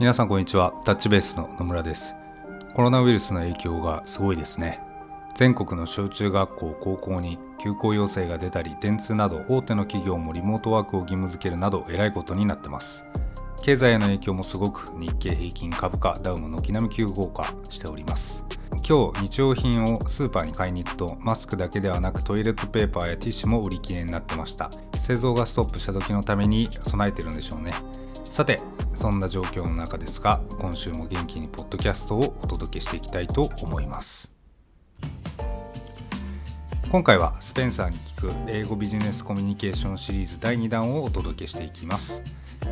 皆さんこんにちは。タッチベースの野村です。コロナウイルスの影響がすごいですね。全国の小中学校、高校に休校要請が出たり、電通など大手の企業もリモートワークを義務付けるなどえらいことになってます。経済への影響もすごく、日経平均株価ダウも軒並み急降下しております。今日日用品をスーパーに買いに行くと、マスクだけではなくトイレットペーパーやティッシュも売り切れになってました。製造がストップした時のために備えてるんでしょうね。さて、そんな状況の中ですが、今週も元気にポッドキャストをお届けしていきたいと思います。今回はスペンサーに聞く英語ビジネスコミュニケーションシリーズ第2弾をお届けしていきます。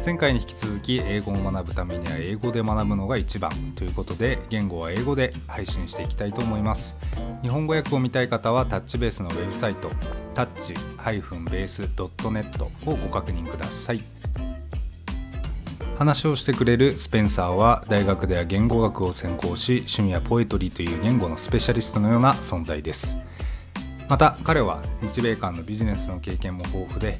前回に引き続き、英語を学ぶためには英語で学ぶのが一番ということで、言語は英語で配信していきたいと思います。日本語訳を見たい方はタッチベースのウェブサイト touch-base.net をご確認ください。話をしてくれるスペンサーは、大学では言語学を専攻し、趣味はPoetryという言語のスペシャリストのような存在です。また彼は日米間のビジネスの経験も豊富で、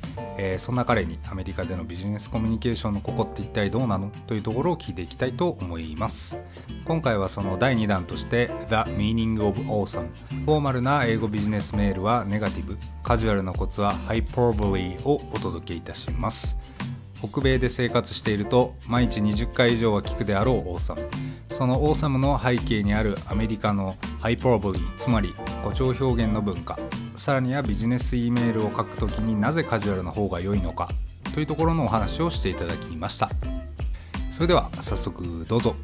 そんな彼にアメリカでのビジネスコミュニケーションのここって一体どうなのというところを聞いていきたいと思います。今回はその第2弾として The Meaning of Awesome、 フォーマルな英語ビジネスメールはネガティブ、カジュアルのコツはHyperboleをお届けいたします。北米で生活していると毎日20回以上は聞くであろうオーサム。そのオーサムの背景にあるアメリカのハイパーボリー、つまり誇張表現の文化、さらにはビジネス E メールを書くときになぜカジュアルの方が良いのかというところのお話をしていただきました。それでは早速どうぞ。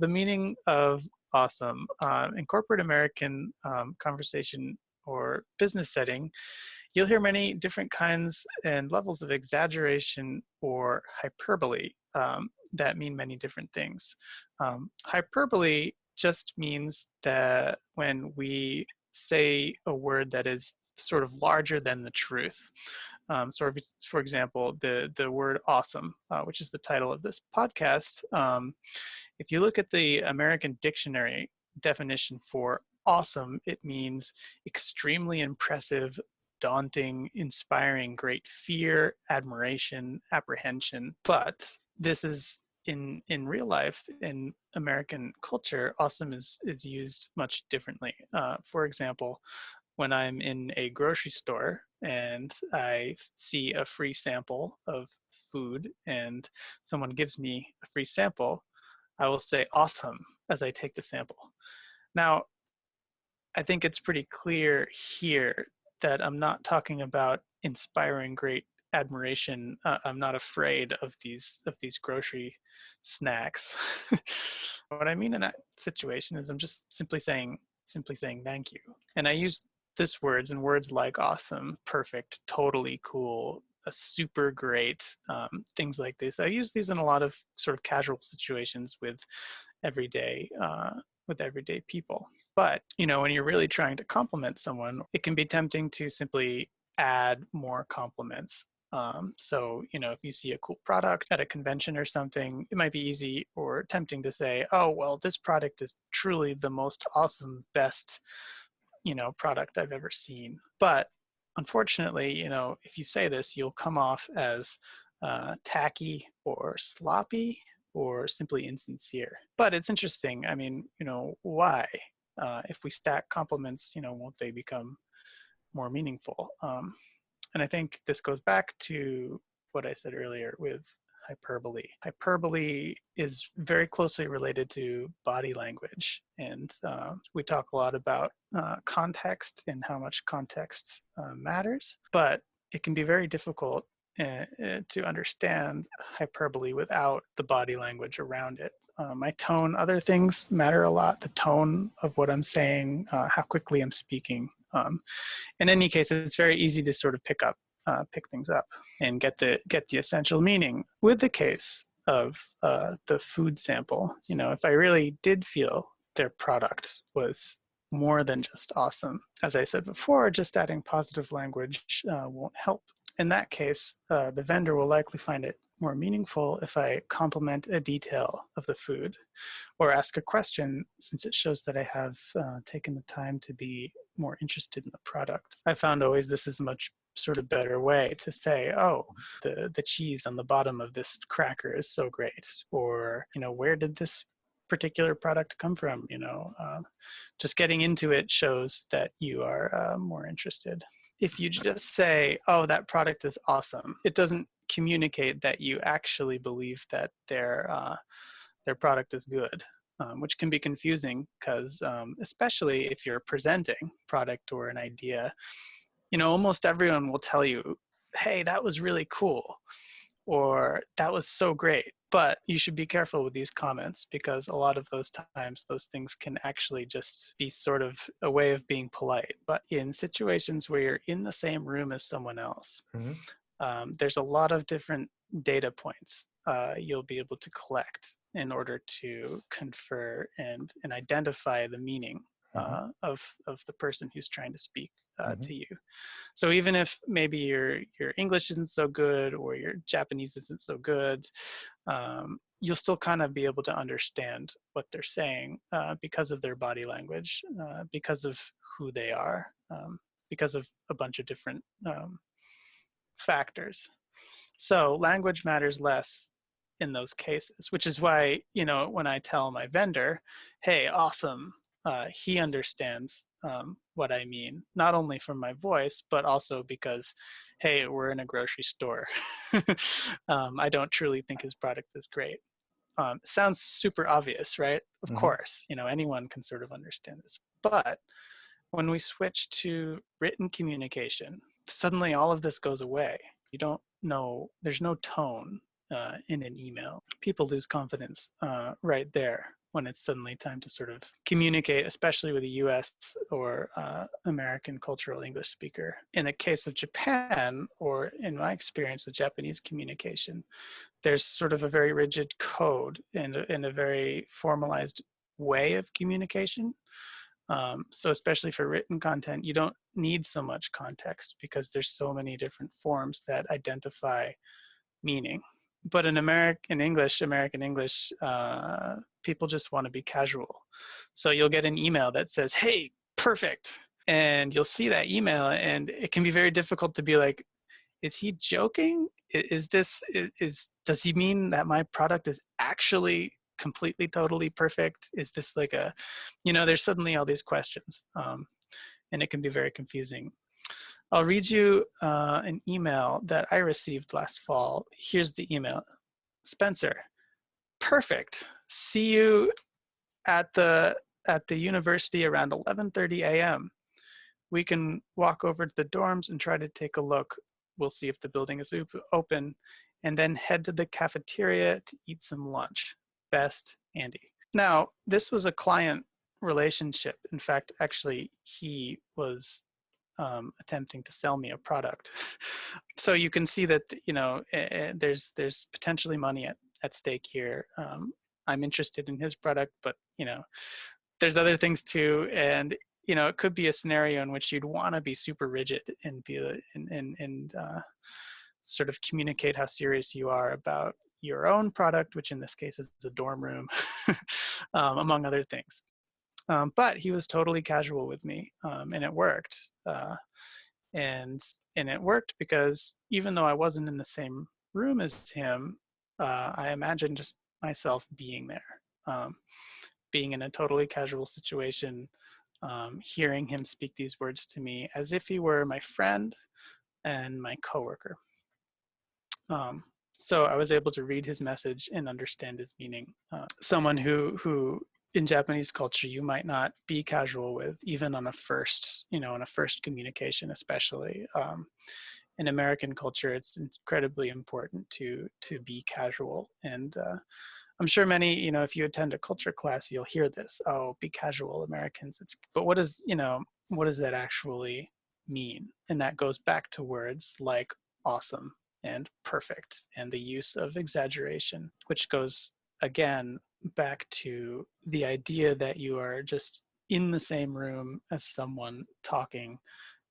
The meaning of awesome. In corporate American conversation or business setting, you'll hear many different kinds and levels of exaggeration or hyperbole that mean many different things. Hyperbole just means that when we say a word that is sort of larger than the truth. So, for example, the word awesome, which is the title of this podcast, if you look at the American dictionary definition for awesome, it means extremely impressive, daunting, inspiring, great fear, admiration, apprehension. But this is in real life, in American culture, awesome is used much differently. For example, when I'm in a grocery store and I see a free sample of food and someone gives me a free sample, I will say awesome as I take the sample. Now, I think it's pretty clear here that I'm not talking about inspiring great admiration. I'm not afraid of these grocery snacks. What I mean in that situation is I'm just simply saying thank you. And I use words like awesome, perfect, totally cool, super great, things like this. I use these in a lot of sort of casual situations with everyday people. But, when you're really trying to compliment someone, it can be tempting to simply add more compliments. So, if you see a cool product at a convention or something, it might be easy or tempting to say, oh, well, this product is truly the most awesome, best, product I've ever seen. But unfortunately, if you say this, you'll come off as tacky or sloppy or simply insincere. But it's interesting. I mean, why? If we stack compliments, won't they become more meaningful? And I think this goes back to what I said earlier with hyperbole. Hyperbole is very closely related to body language. And we talk a lot about context and how much context matters. But it can be very difficult to understand hyperbole without the body language around it. My tone, other things matter a lot. The tone of what I'm saying, how quickly I'm speaking. In any case, it's very easy to sort of pick things up and get the essential meaning. With the case of the food sample, if I really did feel their product was more than just awesome, as I said before, just adding positive language won't help. In that case, the vendor will likely find it more meaningful if I compliment a detail of the food or ask a question, since it shows that I have taken the time to be more interested in the product. I found always this is a much sort of better way to say, oh, the cheese on the bottom of this cracker is so great, or, where did this particular product come from? Just getting into it shows that you are more interested. If you just say, oh, that product is awesome, it doesn't communicate that you actually believe that their product is good, which can be confusing because especially if you're presenting product or an idea, almost everyone will tell you, hey, that was really cool, or that was so great. But you should be careful with these comments because a lot of those times, those things can actually just be sort of a way of being polite. But in situations where you're in the same room as someone else, there's a lot of different data points you'll be able to collect in order to confer and identify the meaning of the person who's trying to speak to you. So even if maybe your English isn't so good or your Japanese isn't so good, you'll still kind of be able to understand what they're saying because of their body language, because of who they are, because of a bunch of different factors. So language matters less in those cases, which is why, when I tell my vendor, hey, awesome, he understands what I mean, not only from my voice, but also because, hey, we're in a grocery store. I don't truly think his product is great. Sounds super obvious, right? Of course, anyone can sort of understand this. But when we switch to written communication, suddenly all of this goes away. You don't know, there's no tone in an email. People lose confidence right there when it's suddenly time to sort of communicate, especially with a US or American cultural English speaker. In the case of Japan, or in my experience with Japanese communication, there's sort of a very rigid code and a very formalized way of communication. So especially for written content, you don't need so much context because there's so many different forms that identify meaning. But in American English, people just want to be casual. So you'll get an email that says, hey, perfect. And you'll see that email and it can be very difficult to be like, is he joking? Does he mean that my product is actually completely, totally perfect? Is this like there's suddenly all these questions and it can be very confusing. I'll read you an email that I received last fall. Here's the email. Spencer, perfect. See you at the university around 11:30 a.m. We can walk over to the dorms and try to take a look. We'll see if the building is open, and then head to the cafeteria to eat some lunch. Best, Andy. Now, this was a client relationship. In fact, actually, he was attempting to sell me a product. So you can see that, there's potentially money at stake here. I'm interested in his product, but, there's other things too. And, it could be a scenario in which you'd want to be super rigid and be and sort of communicate how serious you are about your own product, which in this case is a dorm room, among other things. But he was totally casual with me, and it worked. And it worked because even though I wasn't in the same room as him, I imagined just myself being there, being in a totally casual situation, hearing him speak these words to me as if he were my friend and my coworker. So I was able to read his message and understand his meaning. Someone who in Japanese culture, you might not be casual with, even on a first communication, especially. In American culture, it's incredibly important to be casual. And I'm sure many, if you attend a culture class, you'll hear this, oh, be casual, Americans. But what does that actually mean? And that goes back to words like awesome and perfect and the use of exaggeration, which goes, again, back to the idea that you are just in the same room as someone talking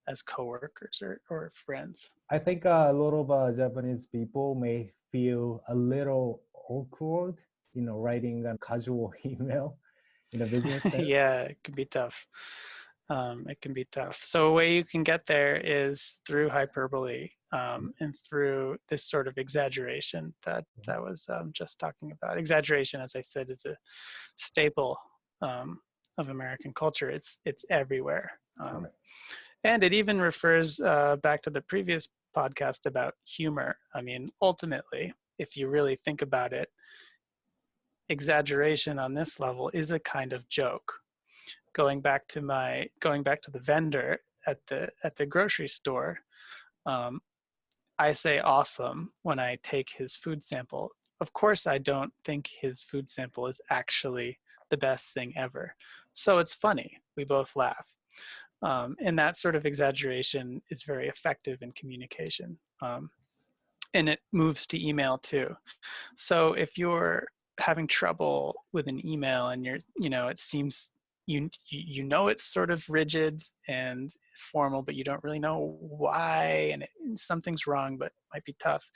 as coworkers or friends. I think a lot of Japanese people may feel a little awkward, writing a casual email in a business setting? Yeah, it can be tough. It can be tough. So a way you can get there is through hyperbole and through this sort of exaggeration that I was just talking about. Exaggeration, as I said, is a staple of American culture. It's everywhere. And it even refers back to the previous podcast about humor. I mean, ultimately, if you really think about it, exaggeration on this level is a kind of joke. Going back to the vendor at the grocery store, I say awesome when I take his food sample. Of course, I don't think his food sample is actually the best thing ever. So it's funny. We both laugh. And that sort of exaggeration is very effective in communication. And it moves to email too. So if you're having trouble with an email and it seems it's sort of rigid and formal, but you don't really know why, and something's wrong, but it might be tough.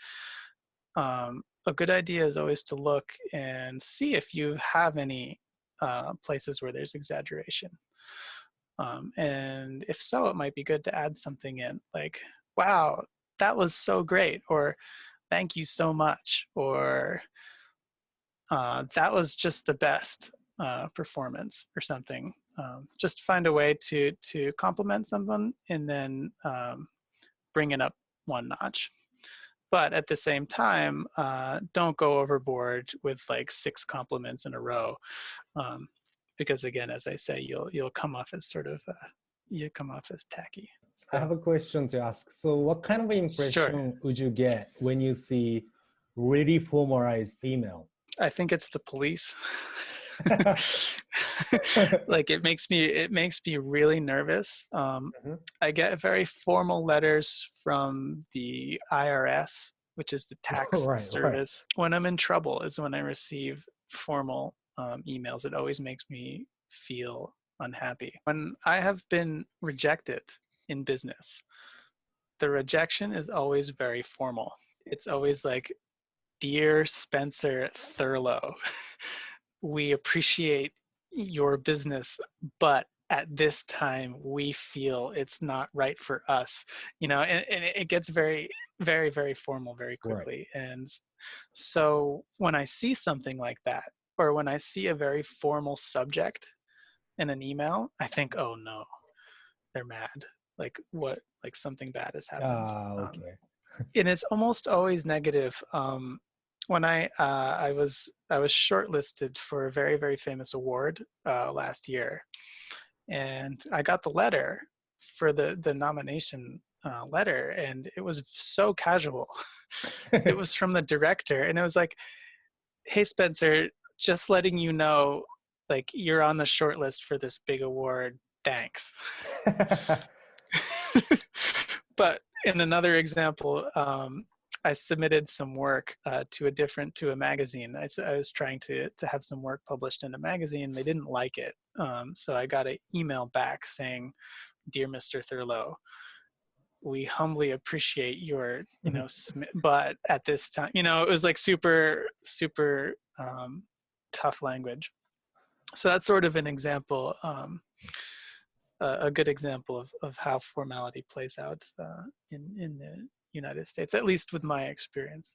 A good idea is always to look and see if you have any places where there's exaggeration. And if so, it might be good to add something in, like, wow, that was so great, or thank you so much, or that was just the best performance, or something. Just find a way to compliment someone and then bring it up one notch. But at the same time, don't go overboard with like 6 compliments in a row, because again, as I say, you'll come off as sort of you come off as tacky. I have a question to ask. So what kind of impression would you get when you see really formalized email? I think it's the police. Like it makes me really nervous. I get very formal letters from the IRS, which is the tax service. When I'm in trouble is when I receive formal emails. It always makes me feel unhappy. When I have been rejected in business, the rejection is always very formal. It's always like, "Dear Spencer Thurlow, we appreciate your business, but at this time we feel it's not right for us." And it gets very, very, very formal very quickly. Right. And so when I see something like that, or when I see a very formal subject in an email, I think, oh no, they're mad. Like what? Like something bad has happened. Okay. And it's almost always negative. When I was shortlisted for a very, very famous award last year, and I got the letter for the nomination letter, and it was so casual. It was from the director, and it was like, "Hey Spencer, just letting you know, like you're on the short list for this big award. Thanks." But in another example, I submitted some work to a magazine. I was trying to have some work published in a magazine. They didn't like it. So I got an email back saying, "Dear Mr. Thurlow, we humbly appreciate your, but at this time," it was like super, super tough language. So that's sort of an example, a good example of how formality plays out in the United States, at least with my experience.